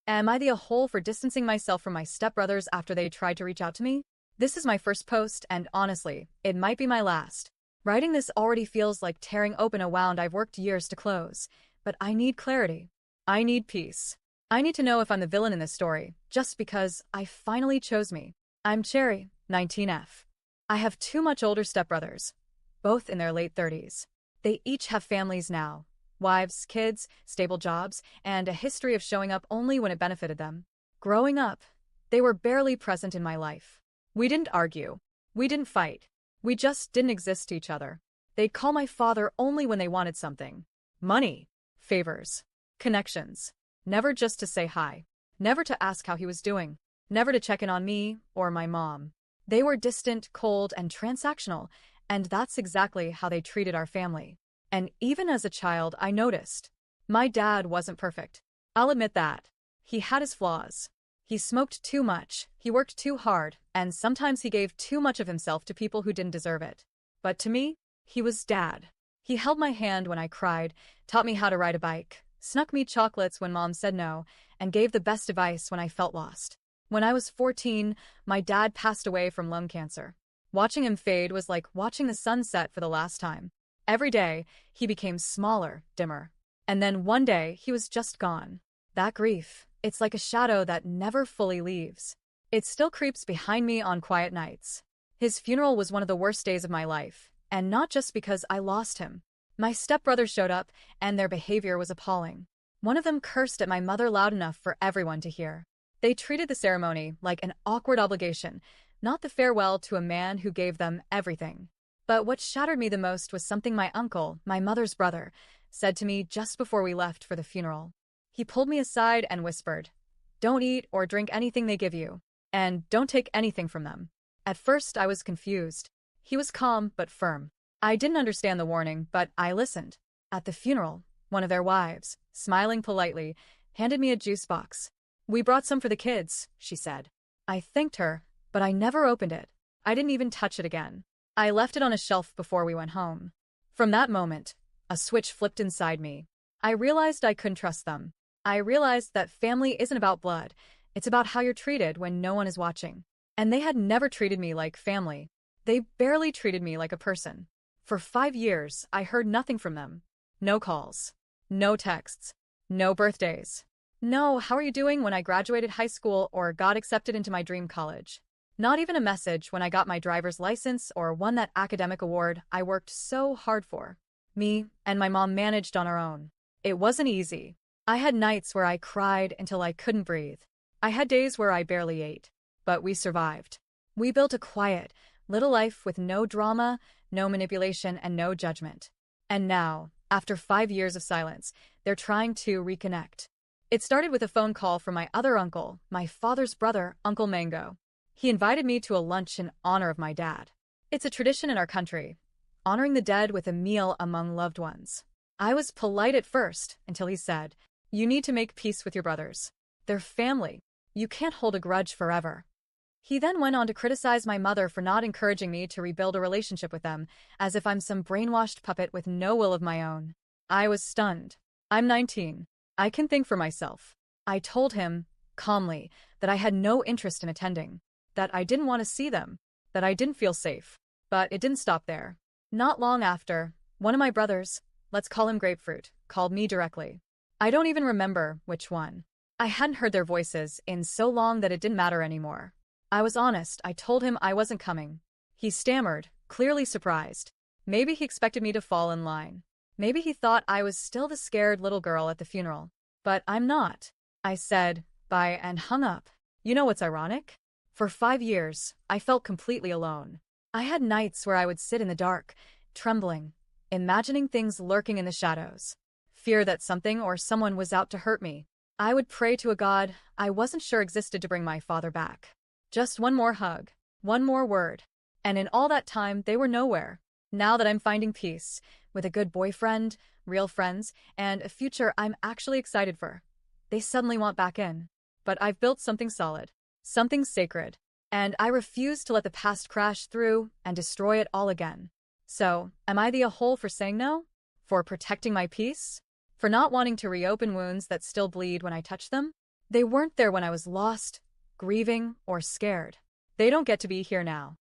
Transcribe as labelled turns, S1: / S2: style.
S1: Am I the a-hole for distancing myself from my stepbrothers after they tried to reach out to me? This is my first post, and honestly, it might be my last. Writing this already feels like tearing open a wound I've worked years to close. But I need clarity. I need peace. I need to know if I'm the villain in this story, just because I finally chose me. I'm Cherry, 19F. I have two much older stepbrothers, both in their late 30s. They each have families now. Wives, kids, stable jobs, and a history of showing up only when it benefited them. Growing up, they were barely present in my life. We didn't argue. We didn't fight. We just didn't exist to each other. They'd call my father only when they wanted something. Money, favors, connections. Never just to say hi. Never to ask how he was doing. Never to check in on me or my mom. They were distant, cold, and transactional, and that's exactly how they treated our family. And even as a child, I noticed. My dad wasn't perfect. I'll admit that. He had his flaws. He smoked too much, he worked too hard, and sometimes he gave too much of himself to people who didn't deserve it. But to me, he was Dad. He held my hand when I cried, taught me how to ride a bike, snuck me chocolates when Mom said no, and gave the best advice when I felt lost. When I was 14, my dad passed away from lung cancer. Watching him fade was like watching the sun set for the last time. Every day, he became smaller, dimmer. And then one day, he was just gone. That grief, it's like a shadow that never fully leaves. It still creeps behind me on quiet nights. His funeral was one of the worst days of my life, and not just because I lost him. My stepbrothers showed up, and their behavior was appalling. One of them cursed at my mother loud enough for everyone to hear. They treated the ceremony like an awkward obligation, not the farewell to a man who gave them everything. But what shattered me the most was something my uncle, my mother's brother, said to me just before we left for the funeral. He pulled me aside and whispered, "Don't eat or drink anything they give you, and don't take anything from them." At first, I was confused. He was calm but firm. I didn't understand the warning, but I listened. At the funeral, one of their wives, smiling politely, handed me a juice box. "We brought some for the kids," she said. I thanked her, but I never opened it. I didn't even touch it again. I left it on a shelf before we went home. From that moment, a switch flipped inside me. I realized I couldn't trust them. I realized that family isn't about blood. It's about how you're treated when no one is watching. And they had never treated me like family. They barely treated me like a person. For 5 years, I heard nothing from them. No calls. No texts. No birthdays. No, "How are you doing?" when I graduated high school or got accepted into my dream college. Not even a message when I got my driver's license or won that academic award I worked so hard for. Me and my mom managed on our own. It wasn't easy. I had nights where I cried until I couldn't breathe. I had days where I barely ate. But we survived. We built a quiet, little life with no drama, no manipulation, and no judgment. And now, after 5 years of silence, they're trying to reconnect. It started with a phone call from my other uncle, my father's brother, Uncle Mango. He invited me to a lunch in honor of my dad. It's a tradition in our country, honoring the dead with a meal among loved ones. I was polite at first until he said, "You need to make peace with your brothers. They're family. You can't hold a grudge forever." He then went on to criticize my mother for not encouraging me to rebuild a relationship with them, as if I'm some brainwashed puppet with no will of my own. I was stunned. I'm 19. I can think for myself. I told him, calmly, that I had no interest in attending, that I didn't want to see them, that I didn't feel safe. But it didn't stop there. Not long after, one of my brothers, let's call him Grapefruit, called me directly. I don't even remember which one. I hadn't heard their voices in so long that it didn't matter anymore. I was honest. I told him I wasn't coming. He stammered, clearly surprised. Maybe he expected me to fall in line. Maybe he thought I was still the scared little girl at the funeral. But I'm not. I said, "Bye," and hung up. You know what's ironic? For 5 years, I felt completely alone. I had nights where I would sit in the dark, trembling, imagining things lurking in the shadows. Fear that something or someone was out to hurt me. I would pray to a God I wasn't sure existed to bring my father back. Just one more hug, one more word. And in all that time, they were nowhere. Now that I'm finding peace, with a good boyfriend, real friends, and a future I'm actually excited for, they suddenly want back in. But I've built something solid, something sacred, and I refuse to let the past crash through and destroy it all again. So, am I the a-hole for saying no? For protecting my peace? For not wanting to reopen wounds that still bleed when I touch them? They weren't there when I was lost, grieving, or scared. They don't get to be here now.